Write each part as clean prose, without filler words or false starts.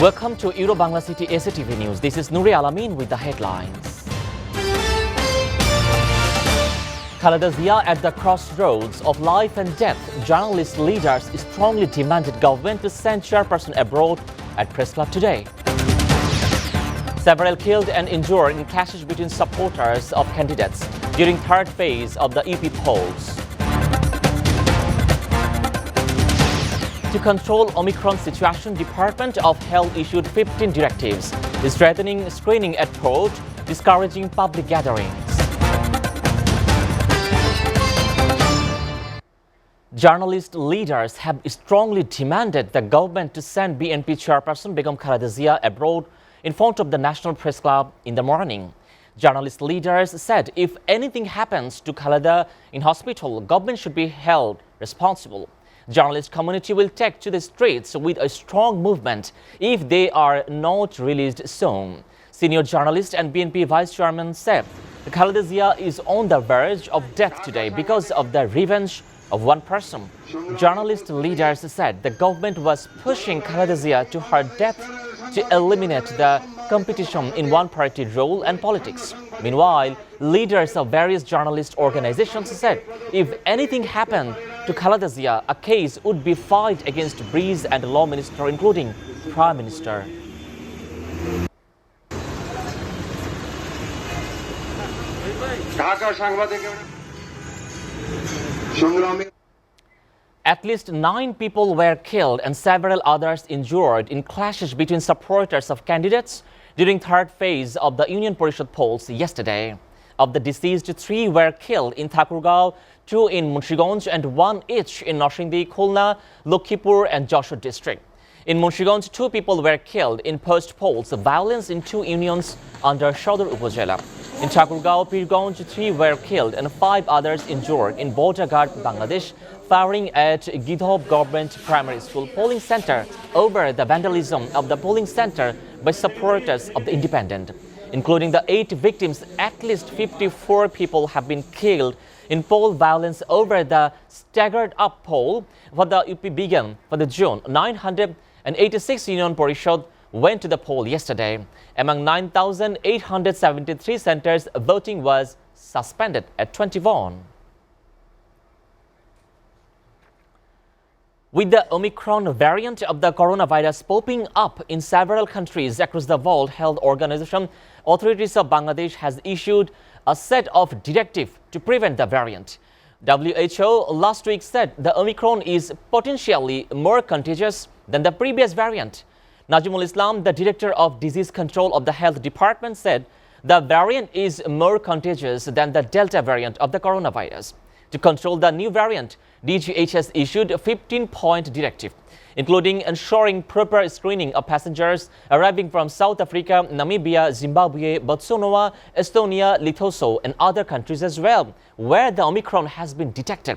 Welcome to Bangla City SATV News. This is Nuri Alamin with the headlines. Khaleda Zia at the crossroads of life and death. Journalist leaders strongly demanded government to send chairperson abroad at Press Club today. Several killed and injured in clashes between supporters of candidates during third phase of the EP polls. To control Omicron situation, Department of Health issued 15 directives, strengthening screening at port, discouraging public gatherings. Journalist leaders have strongly demanded the government to send BNP chairperson Begum Khaleda Zia abroad in front of the National Press Club in the morning. Journalist leaders said if anything happens to Khaleda in hospital, government should be held responsible. Journalist community will take to the streets with a strong movement if they are not released soon. Senior journalist and BNP vice chairman said Khaleda Zia is on the verge of death today because of the revenge of one person. Journalist leaders said the government was pushing Khaleda Zia to her death to eliminate the competition in one-party rule and politics. Meanwhile, leaders of various journalist organizations said if anything happened to Khaleda Zia, a case would be filed against Breeze and Law Minister, including Prime Minister. At least 9 people were killed and several others injured in clashes between supporters of candidates during third phase of the Union Parishad polls yesterday. Of the deceased, 3 were killed in Thakurgaon, 2 in Munshiganj and 1 each in Noshindi, Khulna, Lokhipur and Joshua district. In Munshiganj, 2 people were killed in post-polls violence in 2 unions under Shodor Upazila. In Thakurgaon, Pirganj, 3 were killed and 5 others injured in Bordaghat, Bangladesh, firing at Gidhob Government Primary School polling center over the vandalism of the polling center by supporters of the independent. Including the 8 victims, at least 54 people have been killed in poll violence over the staggered up poll for the UP began for the June. 986 Union Parishad went to the poll yesterday. Among 9,873 centers, voting was suspended at 21. With the Omicron variant of the coronavirus popping up in several countries across the World Health Organization, authorities of Bangladesh has issued a set of directives to prevent the variant. WHO last week said the Omicron is potentially more contagious than the previous variant. Najimul Islam, the director of disease control of the health department, said the variant is more contagious than the Delta variant of the coronavirus. To control the new variant, DGHS issued a 15-point directive, including ensuring proper screening of passengers arriving from South Africa, Namibia, Zimbabwe, Botswana, Estonia, Lesotho, and other countries as well, where the Omicron has been detected,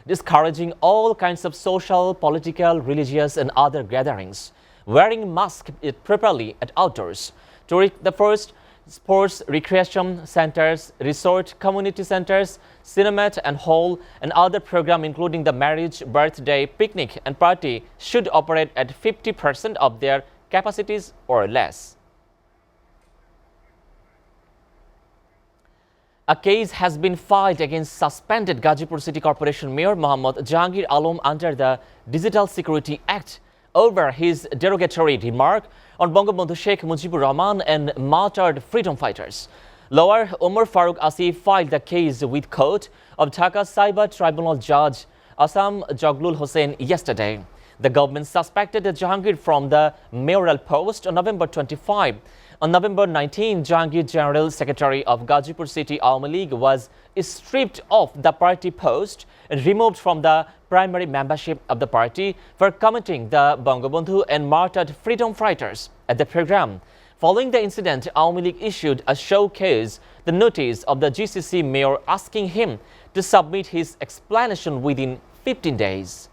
discouraging all kinds of social, political, religious, and other gatherings, wearing masks properly at outdoors. To reach the first, sports, recreation centers, resort, community centers, cinema and hall, and other programs including the marriage, birthday, picnic and party should operate at 50% of their capacities or less. A case has been filed against suspended Gazipur City Corporation Mayor Mohammad Jahangir Alam under the Digital Security Act over his derogatory remark on Bangabandhu Sheikh Mujibur Rahman and martyred freedom fighters. Lawyer Omar Farooq Asif filed the case with Court of Dhaka Cyber Tribunal Judge Assam Jaglul Hossain yesterday. The government suspected Jahangir from the mayoral post on November 25. On November 19, Jahangir, General Secretary of Gazipur City Awami League, was stripped of the party post and removed from the primary membership of the party for committing the Bangabandhu and martyred freedom fighters at the program. Following the incident, Awami League issued a showcase the notice of the GCC mayor asking him to submit his explanation within 15 days.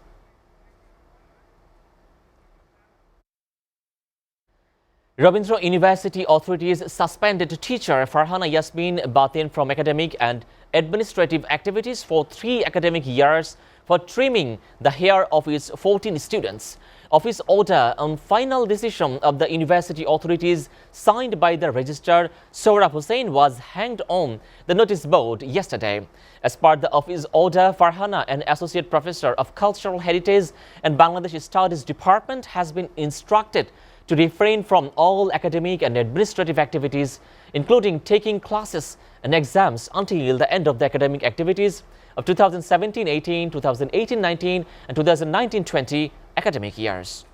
Rabindra University authorities suspended teacher Farhana Yasmin Batin from academic and administrative activities for 3 academic years for trimming the hair of its 14 students. Office order on final decision of the university authorities signed by the registrar Sohrab Hussain was hanged on the notice board yesterday. As per the office order, Farhana, an associate professor of cultural heritage and Bangladesh Studies Department, has been instructed to refrain from all academic and administrative activities, including taking classes and exams until the end of the academic activities of 2017-18, 2018-19 and 2019-20 academic years.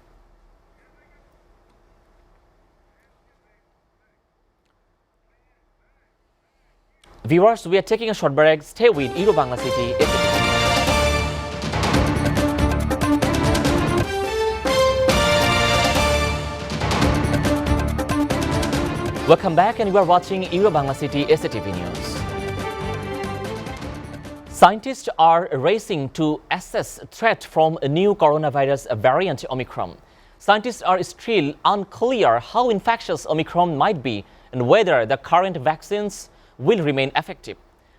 Viewers, we are taking a short break. Stay with Euro Bangla City. Welcome back, and you are watching Euro Bangla City SATV News. Scientists are racing to assess threat from a new coronavirus variant Omicron. Scientists are still unclear how infectious Omicron might be and whether the current vaccines will remain effective.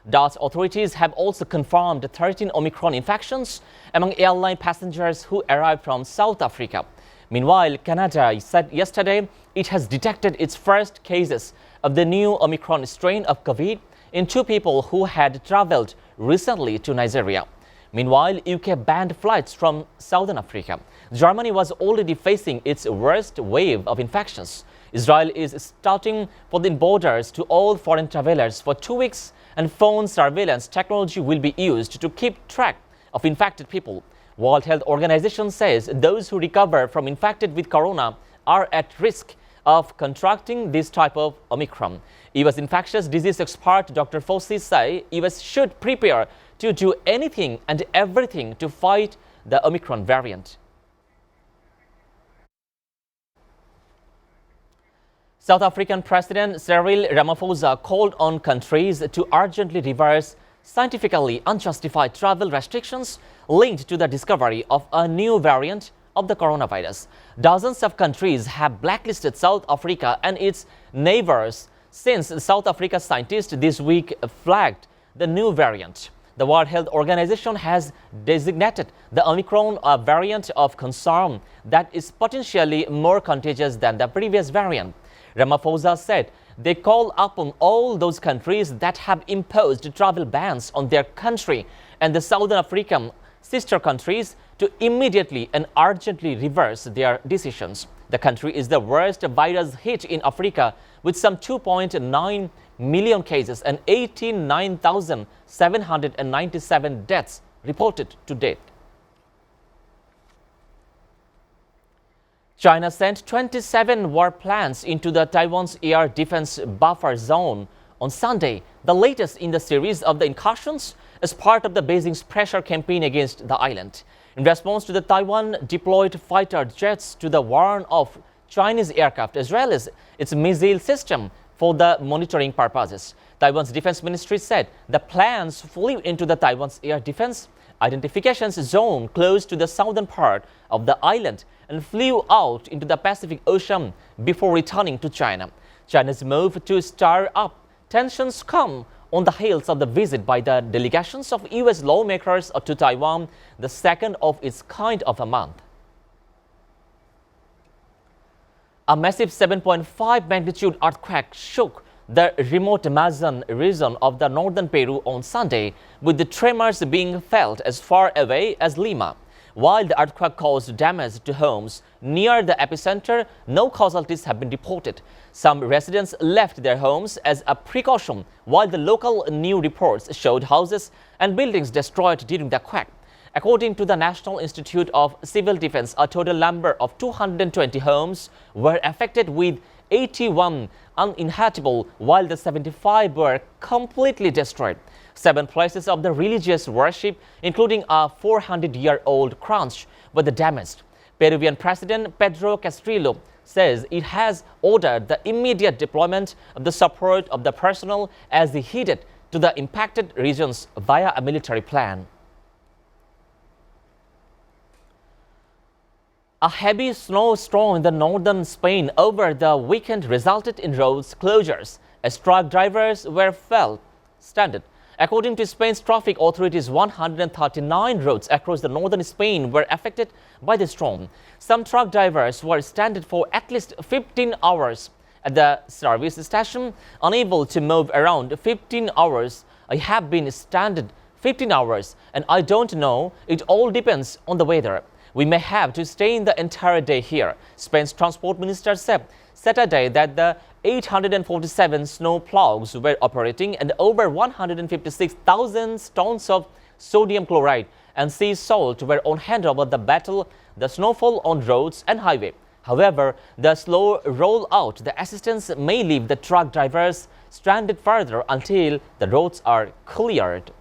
Dutch authorities have also confirmed 13 Omicron infections among airline passengers who arrived from South Africa. Meanwhile, Canada said yesterday it has detected its first cases of the new Omicron strain of COVID in 2 people who had traveled recently to Nigeria. Meanwhile, UK banned flights from Southern Africa. Germany was already facing its worst wave of infections. Israel is starting putting borders to all foreign travelers for 2 weeks, and phone surveillance technology will be used to keep track of infected people. World Health Organization says those who recover from infected with corona are at risk of contracting this type of Omicron. US infectious disease expert Dr. Fauci says US should prepare to do anything and everything to fight the Omicron variant. South African President Cyril Ramaphosa called on countries to urgently reverse scientifically unjustified travel restrictions linked to the discovery of a new variant of the coronavirus. Dozens of countries have blacklisted South Africa and its neighbors since South Africa's scientists this week flagged the new variant. The World Health Organization has designated the Omicron a variant of concern that is potentially more contagious than the previous variant. Ramaphosa said they call upon all those countries that have imposed travel bans on their country and the Southern African sister countries to immediately and urgently reverse their decisions. The country is the worst virus hit in Africa, with some 2.9 million cases and 89,797 deaths reported to date. China sent 27 warplanes into the Taiwan's air defense buffer zone on Sunday, the latest in the series of the incursions as part of the Beijing's pressure campaign against the island. In response to the Taiwan deployed fighter jets to the warn of Chinese aircraft as well as its missile system for the monitoring purposes. Taiwan's defense ministry said the planes flew into the Taiwan's air defense identification zone close to the southern part of the island and flew out into the Pacific Ocean before returning to China. China's move to stir up tensions come on the heels of the visit by the delegations of U.S. lawmakers to Taiwan, the second of its kind of a month. A massive 7.5 magnitude earthquake shook the remote Amazon region of the northern Peru on Sunday, with the tremors being felt as far away as Lima. While the earthquake caused damage to homes near the epicenter, no casualties have been reported. Some residents left their homes as a precaution, while the local news reports showed houses and buildings destroyed during the quake. According to the National Institute of Civil Defense, a total number of 220 homes were affected, with 81 uninhabitable, while the 75 were completely destroyed. 7 places of the religious worship, including a 400-year-old church, were damaged. Peruvian President Pedro Castillo says it has ordered the immediate deployment of the support of the personnel as he headed to the impacted regions via a military plan. A heavy snowstorm in the northern Spain over the weekend resulted in road closures as truck drivers were felt stranded. According to Spain's traffic authorities, 139 roads across the northern Spain were affected by the storm. Some truck drivers were stranded for at least 15 hours at the service station, unable to move around. 15 hours. I have been stranded 15 hours and I don't know. It all depends on the weather. We may have to stay in the entire day here. Spain's transport minister said Saturday that the 847 snow plows were operating and over 156,000 tons of sodium chloride and sea salt were on hand over the battle the snowfall on roads and highway. However, the slow rollout, the assistance may leave the truck drivers stranded further until the roads are cleared.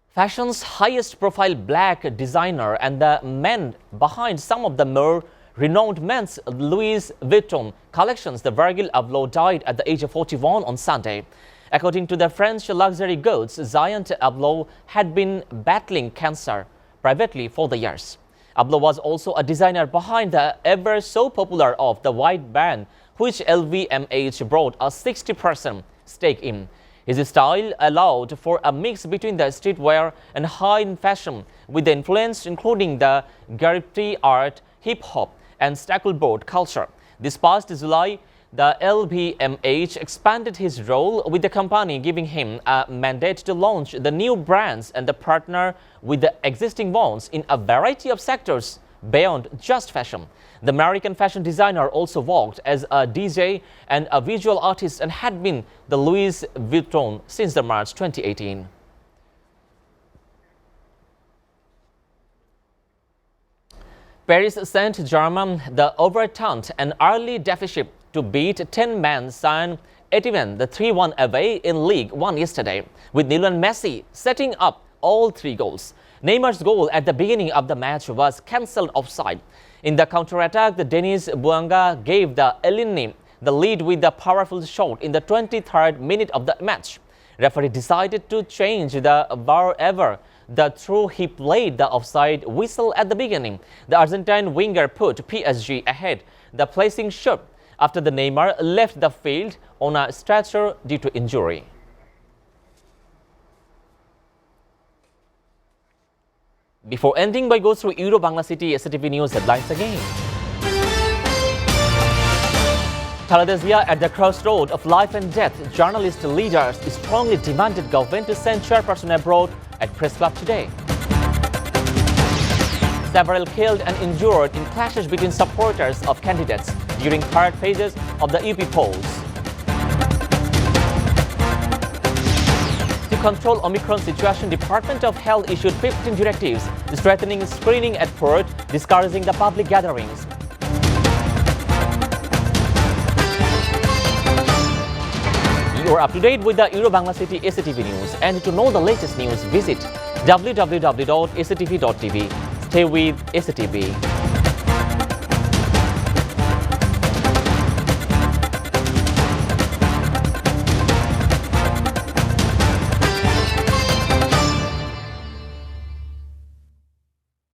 Fashion's highest profile black designer and the man behind some of the more renowned men's Louis Vuitton collections, the Virgil Abloh, died at the age of 41 on Sunday. According to the French luxury goods giant, Abloh had been battling cancer privately for the years. Abloh was also a designer behind the ever so popular of the white band, which LVMH brought a 60% stake in. His style allowed for a mix between the streetwear and high-end fashion, with the influence including the graffiti art, hip-hop, and stackleboard culture. This past July, the LVMH expanded his role with the company, giving him a mandate to launch the new brands and the partner with the existing ones in a variety of sectors beyond just fashion. The American fashion designer also worked as a DJ and a visual artist and had been the Louis Vuitton since the March 2018. Paris Saint-Germain, the overturned an early deficit to beat 10-man Saint-Etienne, the 3-1 away in League One yesterday, with Lionel Messi setting up all 3 goals. Neymar's goal at the beginning of the match was cancelled offside. In the counter-attack, the Denis Bouanga gave the Eleni the lead with a powerful shot in the 23rd minute of the match. Referee decided to change the VAR ever. The through he played the offside whistle at the beginning. The Argentine winger put PSG ahead, the placing shot after the Neymar left the field on a stretcher due to injury. Before ending, we go through Euro-Bangla City SATV News headlines again. Taladezia at the crossroad of life and death, journalist leaders strongly demanded government to send chairperson abroad at Press Club today. Several killed and injured in clashes between supporters of candidates during third phases of the UP polls. To control Omicron situation, Department of Health issued 15 directives strengthening screening at port, discouraging the public gatherings. You are up to date with the Euro-Bangla City SATV News, and to know the latest news, visit www.satv.tv. Stay with SATV.